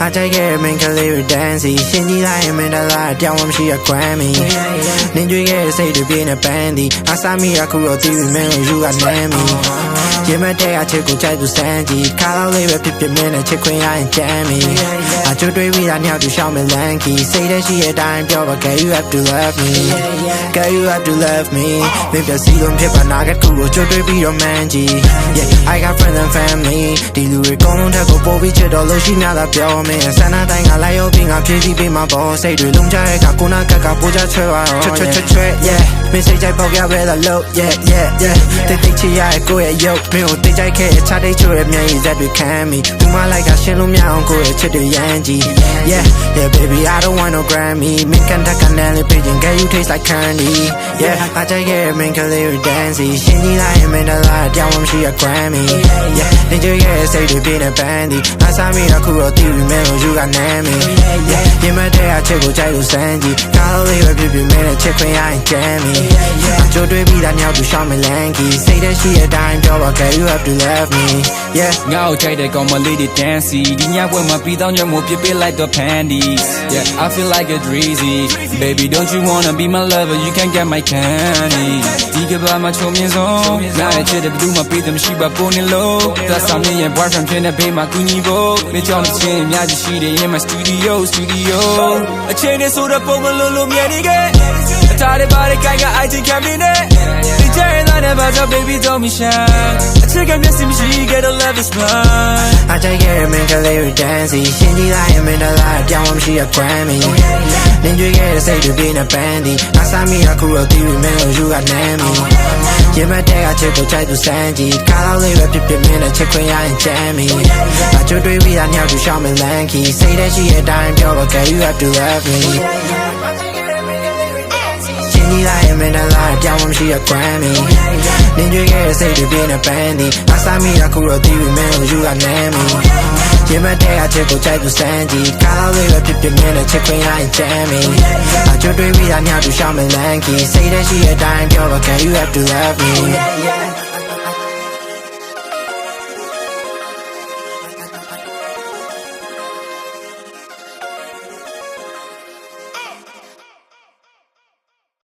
I take it main clear dancing ရှင်းကြည့်လိုက်ရင်မင်းတလားအပြောင်းမရှိရ Grammy နင်ကြွေးခဲ့တဲ့စိတ်တွေပြင်းနေပန်းသည်အဆာမီအခုတော့တီးပြီးမင်းလို့ယူကနမ်းမီရင်မတဲ့အချစ်ကိုကြိုက်သူစမ်းကြည့်ခါတော့လေးပဲဖြစ်ဖြစ်မင်းနဲ့ချစ်ခွင့်ရရင်ကြမ်းမီအချို့တွေးပြီးတာနှစ်ယောက်တူရှောင်းမလန်ကီစိတ်ထဲရှိတဲ့အတိုင်းပြောပါ Girl you have to love me Girl you have to love me မင်းပြစီလုံးဖြစ်ပါနာကတူကိုချိုးတွေးပြီးတော့မှန်းကြည့် Yeah I got friends and family ဒီလူတွေကောင်းလုံးထက်ကိုပို့ပြီးချစ်တော့လို့ရှိများတာပြောမင်းဆန္ဒတိုင်းကလိုက်ရောက်ပြီးငါဖြည့်ပြီးပေးမှာပေါ့စိတ်တွေလုံးချတဲ့ကကိုနာကကပိုးချချွဲပါတော့ချွဲ Yeah မင်းစိတ်ကြိုက်ပေါက်ရပဲလားလို့ Yeah yeah yeah တိတ်ချရရဲ့ကိုရဲ့ရုပ်မင်းကိုတိတ်ကြိုက်ခဲ့ချတိတ်ချိုးရဲ့မျက်ရည်သက်တွေခံမိသူမလိုက်ကရှင်းလို့မရအောင်ကိုရဲ့ချစ်တွေရမ်းကြည့် Yeah yeah baby I don't want no Grammy မင်းကန်တက်ကန်နဲ့ပြေးရင် Girl you taste like candy Yeah I take it main clear dancing ရှင်းကြည့်လိုက်ရင်မင်းတလားအပြောင်းမရှိရ Grammy Yeah နင်ကြွေးရဲ့စိတ်တွေပြင်းနေပန်းသည်အဆာမီအခုတော့တီးပြီးမင်းလို့ယူကနမ်းမီ Yeah ရင်မတဲ့အချစ်ကိုကြိုက်လို့စမ်းကြည့်ခါတော့လေးပဲဖြစ်ဖြစ်မင်းနဲ့ချစ်ခွင့်ရရင်ကြမ်းမီအချို့တွေးပြီးတာညောက်သူရှောင်းမလန်ကီစိတ်ထဲရှိတဲ့အတိုင်းပြောပါ Girl you have to love me Yeah ငါ့ကိုကြိုက်တဲ့ကောင်မလေးတွေ dancey ဒီညပွဲမှာပြီးတော့ညမို့ပြစ်ပေးလိုက်တော့ panties Yeah I feel like a dreezy Baby don't you wanna be my lover you can get my candy ဒီကဘာမှာချုံမြင့်ဆုံးငါရဲ့ချစ်တဲ့ဘသူမှပေးတယ်မရှိပါကိုနေလို့သက်ဆောင်နေရဲ့ boyfriend ဖြစ်နေပေးမှာကူညီဖို့မင်းကြောင့်ချင်းအများကြီးရှိတယ် in my studio အချိန်နဲ့ဆိုတော့ပုံမလို့မြဲနေခဲ့အတားတွေပါတဲ့ကိုင်က IT cabinet ဒီကျရင်လာတဲ့ဘာကြောင့် baby don't me shine အချစ်ကမျက်စိမရှိ get a love is blind I take it main clear dancing ရှင်းကြည့်လိုက်ရင်မင်းတလားအပြောင်းမရှိရ Grammy နင်ကြွေးခဲ့တဲ့စိတ်တွေပြင်းနေပန်းသည်အဆာမီအခုတော့တီးပြီးမင်းလို့ယူကနမ်းမီရင်မတဲ့အချစ်ကိုကြိုက်သူစမ်းကြည့်ခါတော့လေးပဲဖြစ်ဖြစ်မင်းနဲ့ချစ်ခွင့်ရရင်ကြမ်းမီအချို့တွေးပြီးတာညောက်သူရှောင်းမလန်ကီစိတ်ထဲရှိတဲ့အတိုင်းပြောပါ Girl you have to love meရှင်းကြည့်လိုက်ရင်မင်းတလားအပြောင်းမရှိရ Grammy နင်ကြွေးခဲ့တဲ့စိတ်တွေပြင်းနေပန်းသည်အဆာမီအခုတော့တီးပြီးမင်းလို့ယူကနမ်းမီရင်မတဲ့အချစ်ကိုကြိုက်သူစမ်းကြည့်ခါတော့လေးပဲဖြစ်ဖြစ်မင်းနဲ့ချစ်ခွင့်ရရင်ကြမ်းမီအချို့တွေးပြီးတာညောက်သူရှောင်းမလန်ကီစိတ်ထဲရှိတဲ့အတိုင်းပြောပါ Girl you have to love me